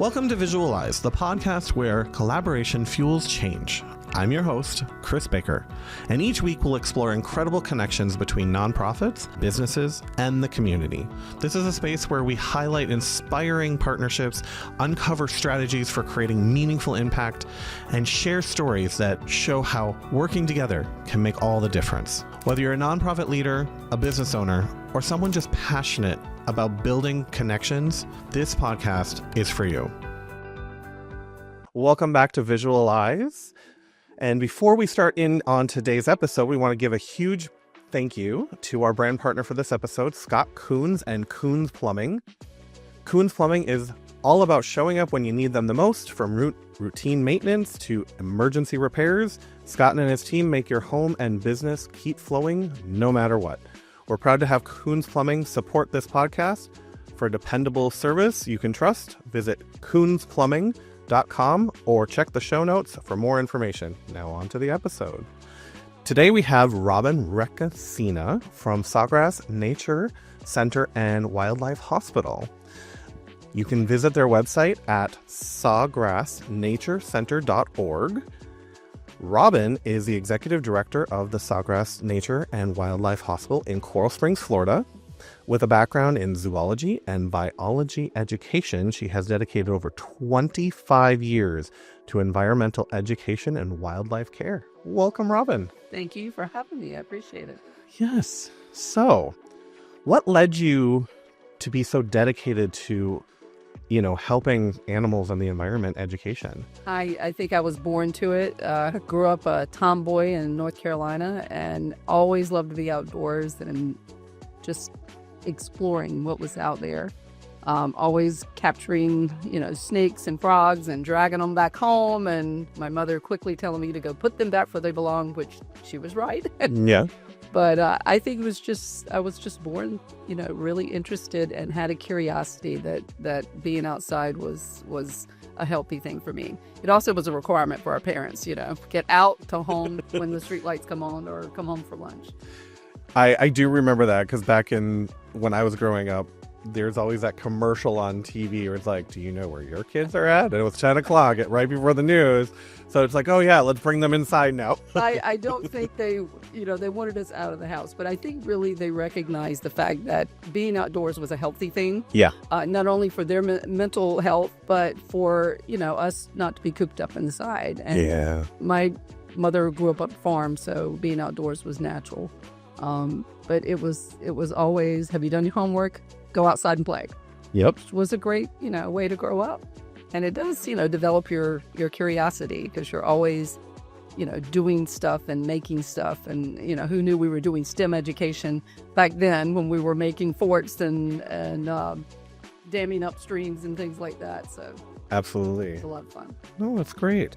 Welcome to Visualize, the podcast where collaboration fuels change. I'm your host, Chris Baker, and each week we'll explore incredible connections between nonprofits, businesses, and the community. This is a space where we highlight inspiring partnerships, uncover strategies for creating meaningful impact, and share stories that show how working together can make all the difference. Whether you're a nonprofit leader, a business owner, or someone just passionate about building connections, this podcast is for you. Welcome back to Visualize. And before we start in on today's episode, we want to give a huge thank you to our brand partner for this episode, Scott Kunes and Kunes Plumbing. Kunes Plumbing is all about showing up when you need them the most, from routine maintenance to emergency repairs. Scott and his team make your home and business keep flowing no matter what. We're proud to have Kunes Plumbing support this podcast. For dependable service you can trust, visit kunesplumbing.com or check the show notes for more information. Now on to the episode. Today we have Robin Reccasina from Sawgrass Nature Center and Wildlife Hospital. You can visit their website at sawgrassnaturecenter.org. Robin is the executive director of the Sawgrass Nature and Wildlife Hospital in Coral Springs, Florida. With a background in zoology and biology education, she has dedicated over 25 years to environmental education and wildlife care. Welcome, Robin. Thank you for having me. I appreciate it. Yes. So, what led you to be so dedicated to helping animals and the environment education? I think I was born to it. I grew up a tomboy in North Carolina and always loved to be outdoors and just exploring what was out there. Always capturing, snakes and frogs and dragging them back home. And my mother quickly telling me to go put them back where they belong, which she was right. Yeah. But I think I was just born, really interested and had a curiosity that being outside was a healthy thing for me. It also was a requirement for our parents, get out to home when the street lights come on or come home for lunch. I do remember that because when I was growing up, there's always that commercial on TV where it's like, do you know where your kids are at? And it was 10 o'clock right before the news. So it's like, oh yeah, let's bring them inside now. I don't think they wanted us out of the house, but I think really they recognized the fact that being outdoors was a healthy thing. Yeah. Not only for their mental health, but for, us not to be cooped up inside. And yeah. My mother grew up on a farm, so being outdoors was natural. But it was always, have you done your homework? Go outside and play. Yep. Which was a great, way to grow up. And it does, develop your curiosity because you're always, doing stuff and making stuff. And, who knew we were doing STEM education back then when we were making forts and damming up streams and things like that. So absolutely. It's a lot of fun. Oh, that's great.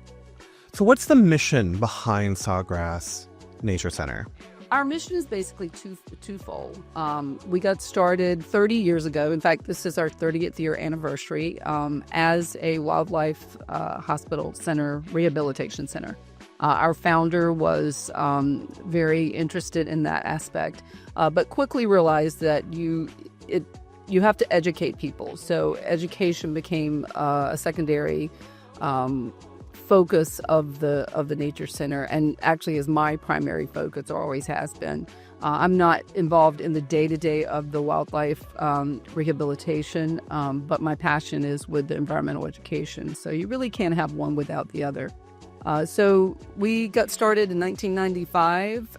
So what's the mission behind Sawgrass Nature Center? Our mission is basically twofold. We got started 30 years ago. In fact, this is our 30th year anniversary as a wildlife hospital center, rehabilitation center. Our founder was very interested in that aspect, but quickly realized that you have to educate people. So education became a secondary focus of the Nature Center, and actually is my primary focus, or always has been. I'm not involved in the day-to-day of the wildlife rehabilitation, but my passion is with the environmental education. So you really can't have one without the other. So we got started in 1995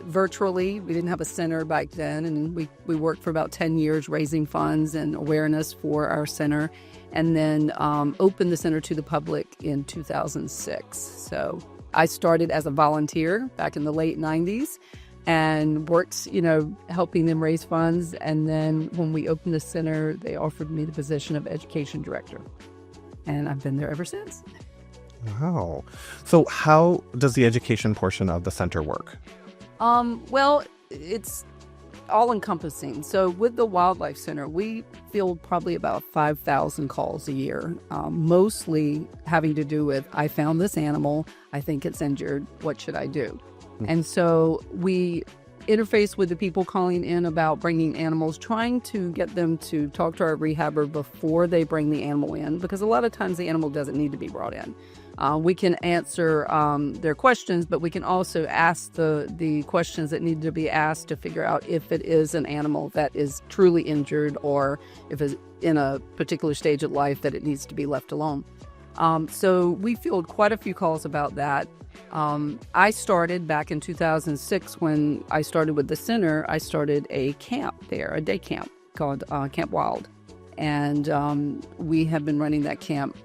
virtually. We didn't have a center back then, and we worked for about 10 years raising funds and awareness for our center, and then opened the center to the public in 2006. So I started as a volunteer back in the late 90s and worked, helping them raise funds. And then when we opened the center, they offered me the position of education director. And I've been there ever since. Wow. So how does the education portion of the center work? Well, it's all-encompassing. So with the Wildlife Center, we field probably about 5,000 calls a year, mostly having to do with, I found this animal, I think it's injured, what should I do? And so we interface with the people calling in about bringing animals, trying to get them to talk to our rehabber before they bring the animal in, because a lot of times the animal doesn't need to be brought in. We can answer their questions, but we can also ask the questions that need to be asked to figure out if it is an animal that is truly injured or if it's in a particular stage of life that it needs to be left alone. So we field quite a few calls about that. I started back in 2006 when I started with the center. I started a camp there, a day camp called Camp Wild. And we have been running that camp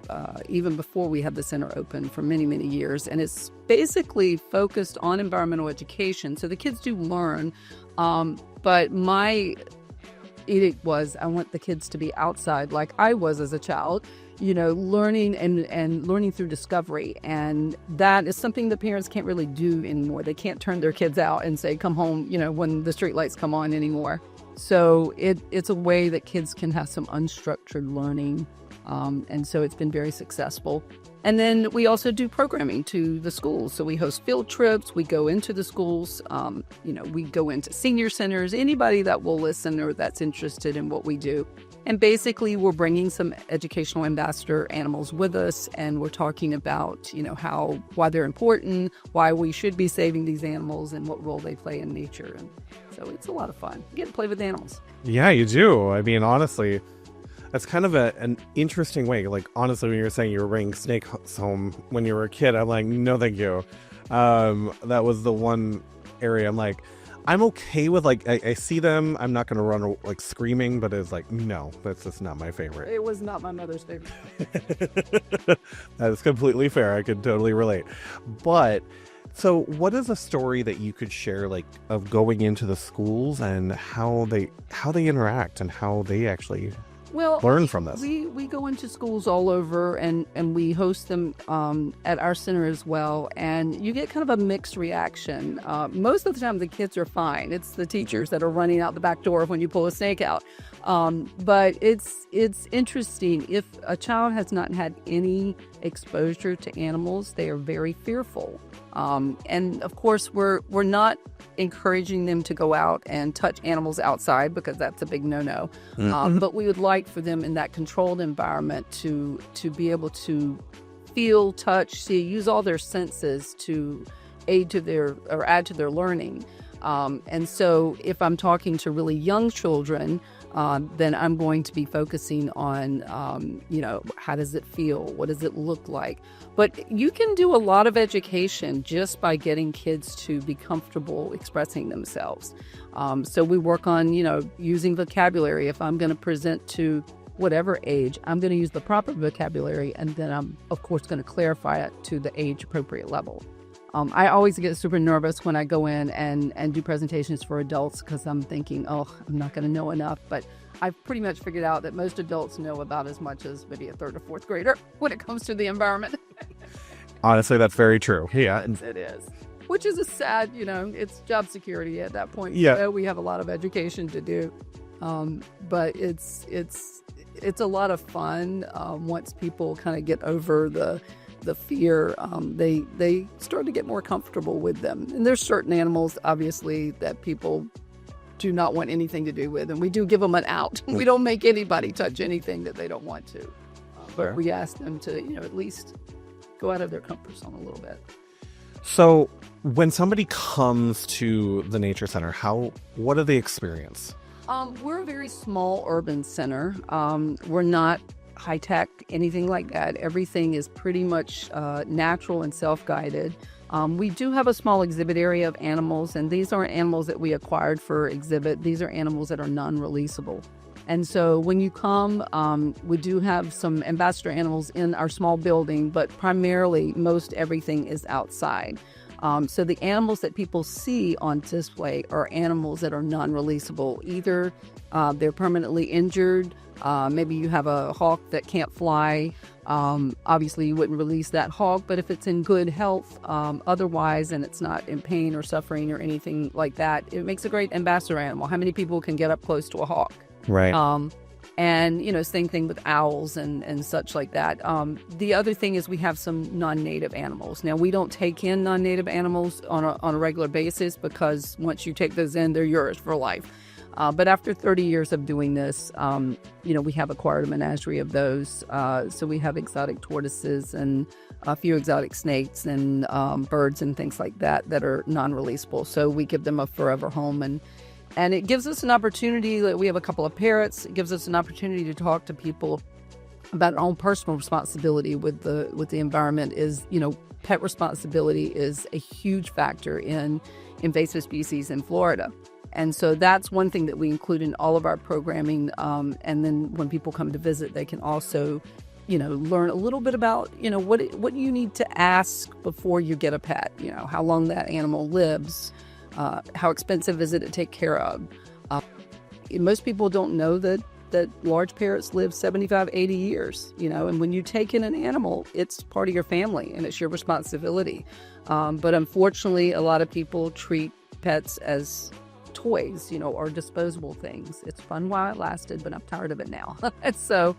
even before we had the center open for many, many years. And it's basically focused on environmental education. So the kids do learn. But my edict was I want the kids to be outside like I was as a child, learning and learning through discovery. And that is something the parents can't really do anymore. They can't turn their kids out and say, come home, when the street lights come on anymore. So it's a way that kids can have some unstructured learning. And so it's been very successful. And then we also do programming to the schools. So we host field trips. We go into the schools. We go into senior centers, anybody that will listen or that's interested in what we do. And basically, we're bringing some educational ambassador animals with us, and we're talking about, why they're important, why we should be saving these animals, and what role they play in nature. And so it's a lot of fun. You get to play with animals. Yeah, you do. I mean, honestly, that's kind of an interesting way. Like, honestly, when you were saying you were bringing snakes home when you were a kid, I'm like, no, thank you. That was the one area I'm like, I'm okay with, like, I see them. I'm not going to run, like, screaming, but it's like, no, that's just not my favorite. It was not my mother's favorite. That is completely fair. I could totally relate. But, so what is a story that you could share, like, of going into the schools and how they interact and how they actually learn from this? We go into schools all over and we host them at our center as well. And you get kind of a mixed reaction. Most of the time, the kids are fine. It's the teachers that are running out the back door when you pull a snake out. But it's interesting. If a child has not had any exposure to animals, they are very fearful. And of course, we're not encouraging them to go out and touch animals outside because that's a big no-no. But we would like for them in that controlled environment to be able to feel, touch, see, use all their senses to add to their learning. And so if I'm talking to really young children, then I'm going to be focusing on, how does it feel? What does it look like? But you can do a lot of education just by getting kids to be comfortable expressing themselves. So we work on, using vocabulary. If I'm going to present to whatever age, I'm going to use the proper vocabulary, and then I'm, of course, going to clarify it to the age-appropriate level. I always get super nervous when I go in and do presentations for adults because I'm thinking, I'm not going to know enough. But I've pretty much figured out that most adults know about as much as maybe a third or fourth grader when it comes to the environment. Honestly, that's very true. Yeah. It is. Which is a sad, it's job security at that point. Yeah. We have a lot of education to do. But it's a lot of fun once people kind of get over the fear. They start to get more comfortable with them. And there's certain animals, obviously, that people do not want anything to do with. And we do give them an out. We don't make anybody touch anything that they don't want to. But we ask them to, at least go out of their comfort zone a little bit. So when somebody comes to the nature center, what do they experience? We're a very small urban center. We're not high-tech, anything like that. Everything is pretty much natural and self-guided. We do have a small exhibit area of animals, and these aren't animals that we acquired for exhibit. These are animals that are non-releasable. And so when you come, we do have some ambassador animals in our small building, but primarily most everything is outside. So the animals that people see on display are animals that are non-releasable. Either they're permanently injured, maybe you have a hawk that can't fly. Obviously, you wouldn't release that hawk, but if it's in good health otherwise and it's not in pain or suffering or anything like that, it makes a great ambassador animal. How many people can get up close to a hawk? Right. And, same thing with owls and such like that. The other thing is we have some non-native animals. Now, we don't take in non-native animals on a regular basis because once you take those in, they're yours for life. But after 30 years of doing this, we have acquired a menagerie of those. So we have exotic tortoises and a few exotic snakes and birds and things like that are non-releasable. So we give them a forever home. And it gives us an opportunity. We have a couple of parrots. It gives us an opportunity to talk to people about our own personal responsibility with the environment. Pet responsibility is a huge factor in invasive species in Florida. And so that's one thing that we include in all of our programming. And then when people come to visit, they can also, learn a little bit about, what you need to ask before you get a pet, how long that animal lives, how expensive is it to take care of. Most people don't know that large parrots live 75, 80 years, and when you take in an animal, it's part of your family and it's your responsibility. But unfortunately, a lot of people treat pets as toys, or disposable things. It's fun while it lasted, but I'm tired of it now. And so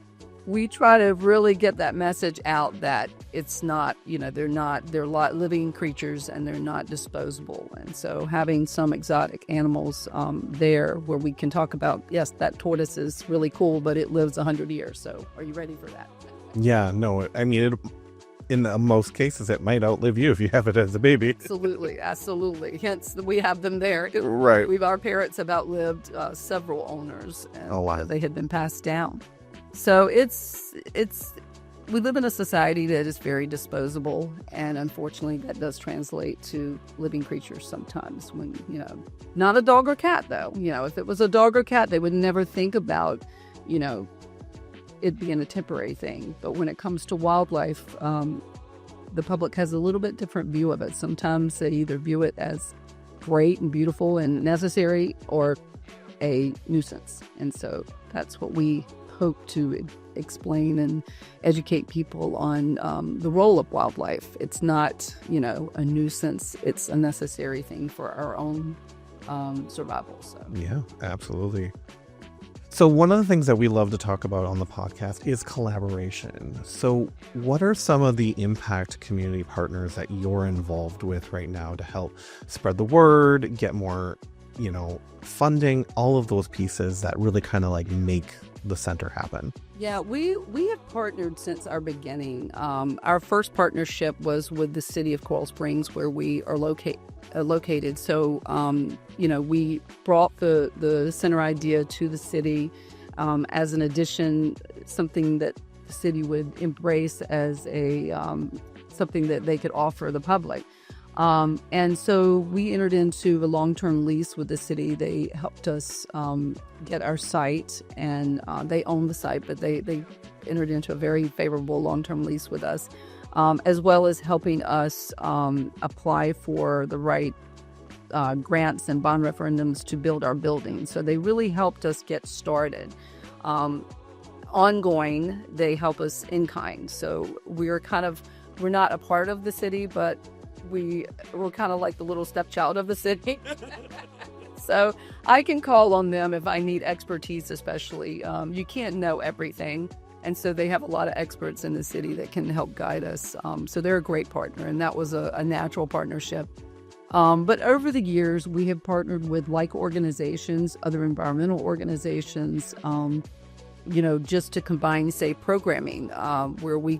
we try to really get that message out that it's not, they're living creatures and they're not disposable. And so having some exotic animals there where we can talk about, yes, that tortoise is really cool, but it lives 100 years. So are you ready for that? Yeah, no, I mean, in most cases, it might outlive you if you have it as a baby. Absolutely. Hence, we have them there. Right. Our parrots have outlived several owners, and wow. They had been passed down. So we live in a society that is very disposable, and unfortunately, that does translate to living creatures sometimes. When not a dog or cat though. If it was a dog or cat, they would never think about, it being a temporary thing. But when it comes to wildlife, the public has a little bit different view of it. Sometimes they either view it as great and beautiful and necessary or a nuisance. And so that's what we hope to explain and educate people on, the role of wildlife. It's not, a nuisance. It's a necessary thing for our own survival. So. Yeah, absolutely. So one of the things that we love to talk about on the podcast is collaboration. So what are some of the impact community partners that you're involved with right now to help spread the word, get more, funding, all of those pieces that really kind of make the center happen? Yeah, we have partnered since our beginning. Our first partnership was with the city of Coral Springs, where we are located. So, we brought the center idea to the city as an addition, something that the city would embrace as a something that they could offer the public. And so we entered into a long-term lease with the city. They helped us get our site, and they own the site, but they entered into a very favorable long-term lease with us, as well as helping us apply for the right grants and bond referendums to build our building. So they really helped us get started. Ongoing, they help us in kind. So we're not a part of the city, but we're kind of like the little stepchild of the city. So I can call on them if I need expertise, especially. You can't know everything. And so they have a lot of experts in the city that can help guide us. So they're a great partner, and that was a natural partnership. But over the years, we have partnered with like organizations, other environmental organizations, just to combine, say, programming, where we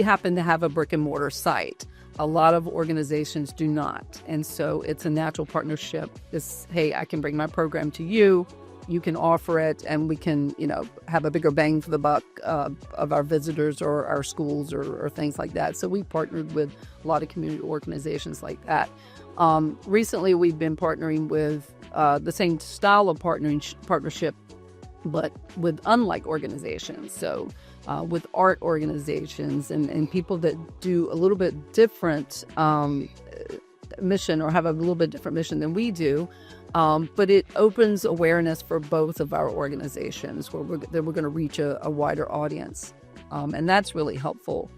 happen to have a brick and mortar site. A lot of organizations do not. And so it's a natural partnership. It's, hey, I can bring my program to you. You can offer it, and we can, have a bigger bang for the buck of our visitors or our schools or things like that. So we partnered with a lot of community organizations like that. Recently, we've been partnering with the same style of partnership, but with unlike organizations. So with art organizations and people that do a little bit different mission, or have a little bit different mission than we do. But it opens awareness for both of our organizations, where we're going to reach a wider audience. And that's really helpful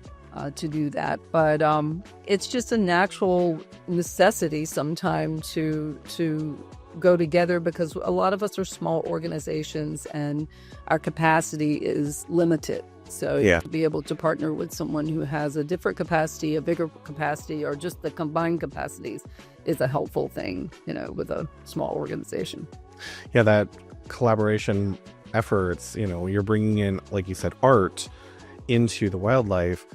to do that. But it's just a natural necessity sometimes to go together because a lot of us are small organizations and our capacity is limited. So to be able to partner with someone who has a different capacity, a bigger capacity, or just the combined capacities is a helpful thing, with a small organization. Yeah, that collaboration efforts, you're bringing in, like you said, art into the wildlife.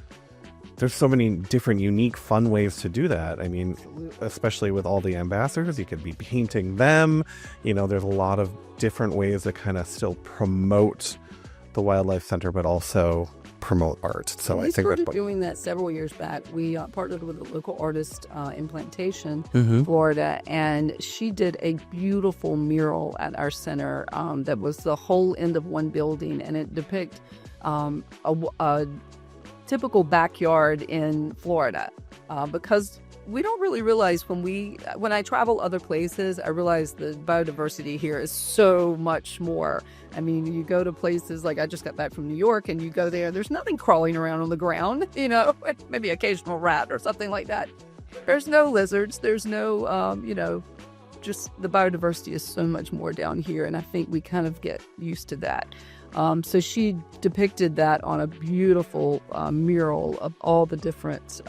There's so many different, unique, fun ways to do that. I mean, especially with all the ambassadors, you could be painting them. There's a lot of different ways to kind of still promote the Wildlife Center, but also promote art. So I think we started doing that several years back. We partnered with a local artist in Plantation, Florida, and she did a beautiful mural at our center that was the whole end of one building, and it depicts a typical backyard in Florida because we don't really realize when I travel other places, I realize the biodiversity here is so much more. I mean, you go to places like I just got back from New York and you go there's nothing crawling around on the ground, maybe occasional rat or something like that. There's no lizards. There's no, just the biodiversity is so much more down here. And I think we kind of get used to that. So she depicted that on a beautiful mural of all the different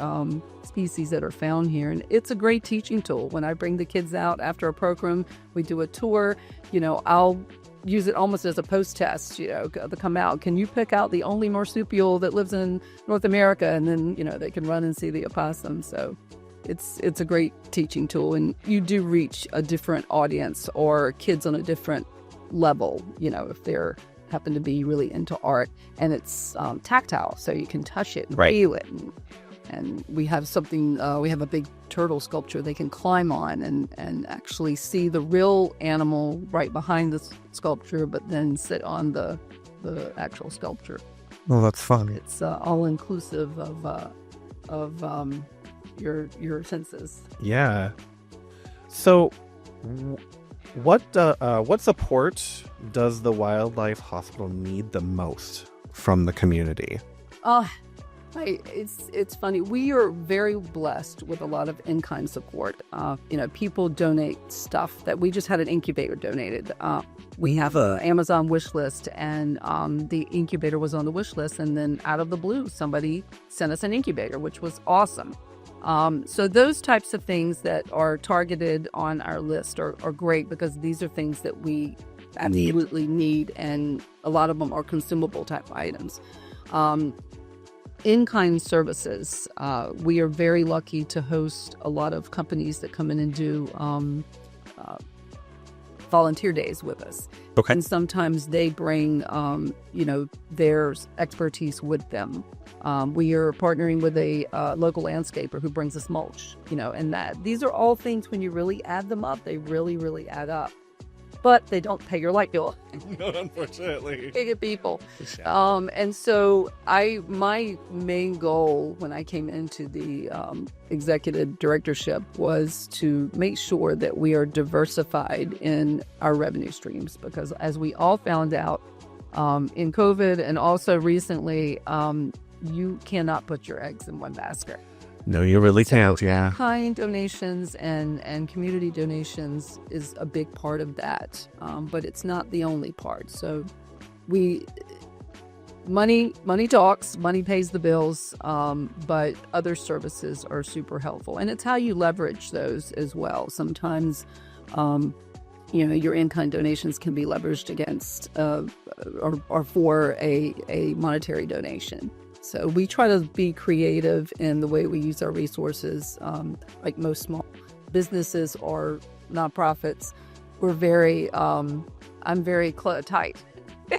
species that are found here. And it's a great teaching tool. When I bring the kids out after a program, we do a tour, I'll use it almost as a post-test, to come out. Can you pick out the only marsupial that lives in North America? And then, they can run and see the opossum. So it's a great teaching tool. And you do reach a different audience or kids on a different level, if they're happen to be really into art, and it's tactile, so you can touch it and feel it. And we have something, we have a big turtle sculpture they can climb on and actually see the real animal right behind the sculpture, but then sit on the actual sculpture. Oh, that's fun. It's all inclusive of your senses. Yeah. So what support does the Wildlife Hospital need the most from the community? It's funny. We are very blessed with a lot of in-kind support. People donate stuff that we just had an incubator donated. We have an Amazon wish list, and the incubator was on the wish list, and then out of the blue, somebody sent us an incubator, which was awesome. So those types of things that are targeted on our list are great because these are things that we absolutely need, and a lot of them are consumable type items. In-kind services, we are very lucky to host a lot of companies that come in and do volunteer days with us. Okay. And sometimes they bring, their expertise with them. We are partnering with a local landscaper who brings us mulch, and these are all things, when you really add them up, they really, really add up. But they don't pay your light bill. No, unfortunately. Big people. And so my main goal when I came into the executive directorship was to make sure that we are diversified in our revenue streams, because as we all found out in COVID and also recently, you cannot put your eggs in one basket. No, you really can't. Yeah. Kind donations and community donations is a big part of that, but it's not the only part. So money talks, money pays the bills, but other services are super helpful, and it's how you leverage those as well. Sometimes, your in-kind donations can be leveraged against or for a monetary donation. So we try to be creative in the way we use our resources. Like most small businesses or nonprofits, we're I'm very tight.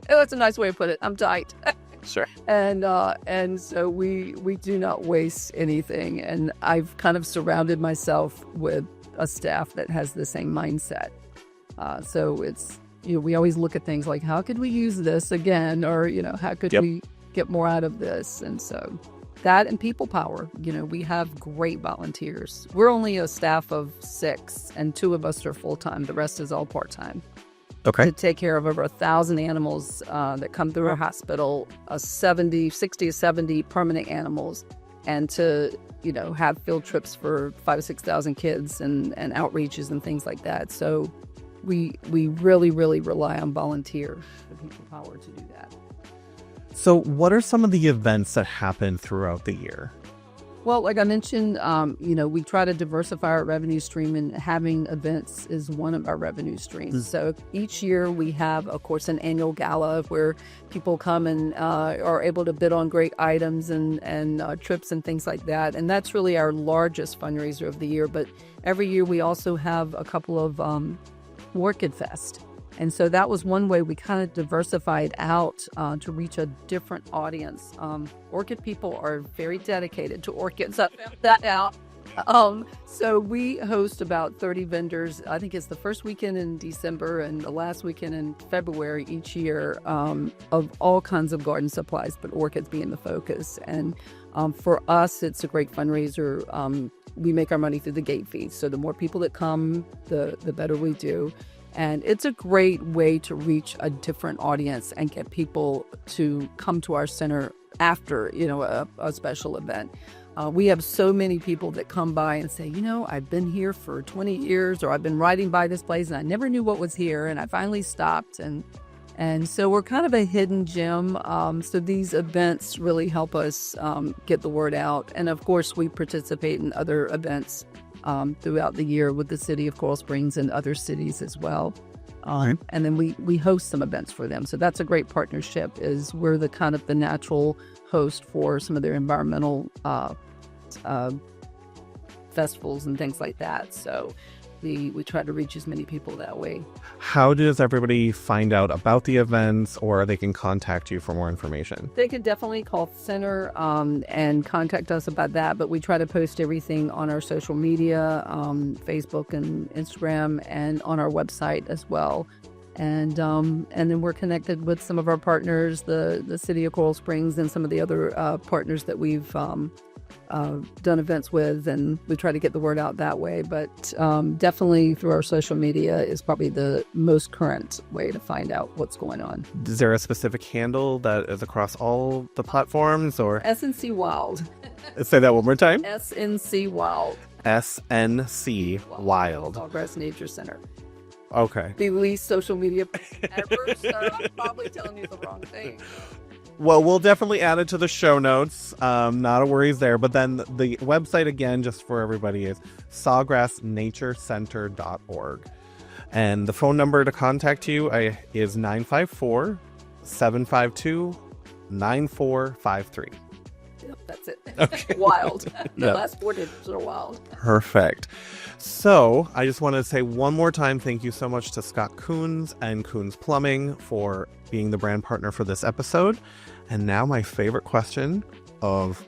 That's a nice way to put it. I'm tight. Sure. And so we do not waste anything. And I've kind of surrounded myself with a staff that has the same mindset. So it's, we always look at things like, how could we use this again? Or, how could we get more out of this? And so that and people power, we have great volunteers. We're only a staff of 6 and 2 of us are full-time. The rest is all part-time. Okay. To take care of over 1,000 animals that come through our hospital, 60 to 70 permanent animals, and to, have field trips for 5,000 to 6,000 kids and outreaches and things like that. So we really, really rely on volunteers, the people power to do that. So what are some of the events that happen throughout the year? Well, like I mentioned, we try to diversify our revenue stream, and having events is one of our revenue streams. So each year we have, of course, an annual gala where people come and are able to bid on great items and trips and things like that. And that's really our largest fundraiser of the year. But every year we also have a couple of Orchid Fest. And so that was one way we kind of diversified out to reach a different audience. Orchid people are very dedicated to orchids. I found that out. So we host about 30 vendors. I think it's the first weekend in December and the last weekend in February each year, of all kinds of garden supplies, but orchids being the focus. And for us, it's a great fundraiser. We make our money through the gate fees. So the more people that come, the better we do. And it's a great way to reach a different audience and get people to come to our center after, a special event. We have so many people that come by and say, I've been here for 20 years, or I've been riding by this place and I never knew what was here, and I finally stopped. And so we're kind of a hidden gem. So these events really help us get the word out. And of course, we participate in other events throughout the year with the city of Coral Springs and other cities as well. And then we host some events for them. So that's a great partnership, is we're the kind of the natural host for some of their environmental festivals and things like that. So we try to reach as many people that way. How does everybody find out about the events, or they can contact you for more information? They can definitely call the center and contact us about that, but we try to post everything on our social media, Facebook and Instagram, and on our website as well. And then we're connected with some of our partners, the City of Coral Springs, and some of the other partners that we've done events with, and we try to get the word out that way. But definitely through our social media is probably the most current way to find out what's going on. Is there a specific handle that is across all the platforms, or? SNC Wild. Say that one more time. SNC Wild. SNC Wild. Sawgrass Nature Center. Okay. The least social media ever, so I'm probably telling you the wrong thing. Well, we'll definitely add it to the show notes. Not a worries there. But then the website, again, just for everybody, is sawgrassnaturecenter.org. And the phone number to contact you is 954-752-9453. Yep, that's it. Okay. Wild. The Yep. last 4 digits are wild. Perfect. So I just want to say one more time, thank you so much to Scott Kunes and Kunes Plumbing for being the brand partner for this episode. And now my favorite question of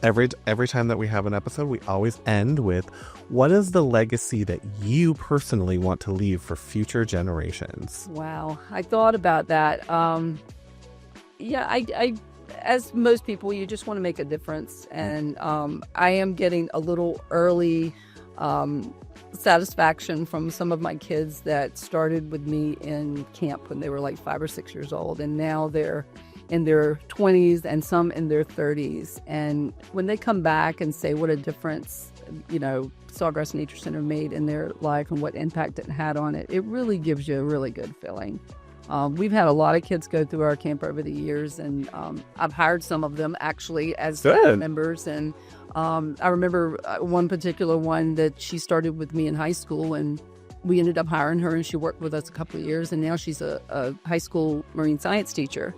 every time that we have an episode, we always end with, what is the legacy that you personally want to leave for future generations? Wow. I thought about that. I as most people, you just want to make a difference. And I am getting a little early satisfaction from some of my kids that started with me in camp when they were like 5 or 6 years old. And now they're in their 20s and some in their 30s. And when they come back and say what a difference, Sawgrass Nature Center made in their life and what impact it had on it, it really gives you a really good feeling. We've had a lot of kids go through our camp over the years, and I've hired some of them actually as staff members. And I remember one particular one that she started with me in high school, and we ended up hiring her, and she worked with us a couple of years, and now she's a high school marine science teacher.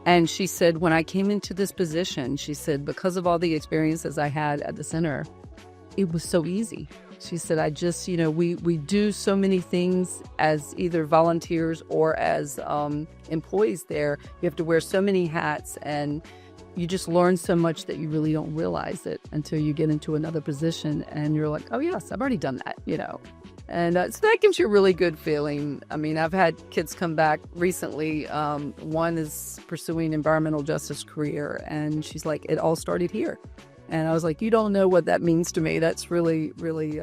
And she said, when I came into this position, she said, because of all the experiences I had at the center, it was so easy. She said, I just, we do so many things as either volunteers or as employees there. You have to wear so many hats, and you just learn so much that you really don't realize it until you get into another position and you're like, oh, yes, I've already done that, And so that gives you a really good feeling. I mean, I've had kids come back recently. One is pursuing environmental justice career, and she's like, it all started here. And I was like, you don't know what that means to me. That's really, really,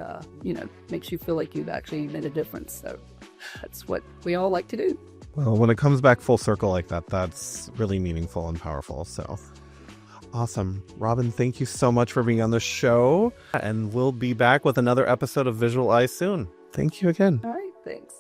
makes you feel like you've actually made a difference. So that's what we all like to do. Well, when it comes back full circle like that, that's really meaningful and powerful. So awesome. Robin, thank you so much for being on the show. And we'll be back with another episode of Visual Eyes soon. Thank you again. All right. Thanks.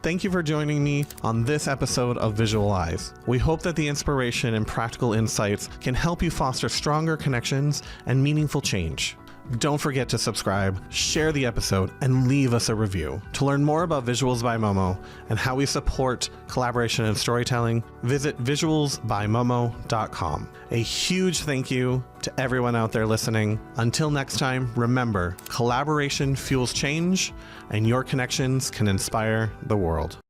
Thank you for joining me on this episode of Visualize. We hope that the inspiration and practical insights can help you foster stronger connections and meaningful change. Don't forget to subscribe, share the episode, and leave us a review. To learn more about Visuals by Momo and how we support collaboration and storytelling, visit visualsbymomo.com. A huge thank you to everyone out there listening. Until next time, remember, collaboration fuels change, and your connections can inspire the world.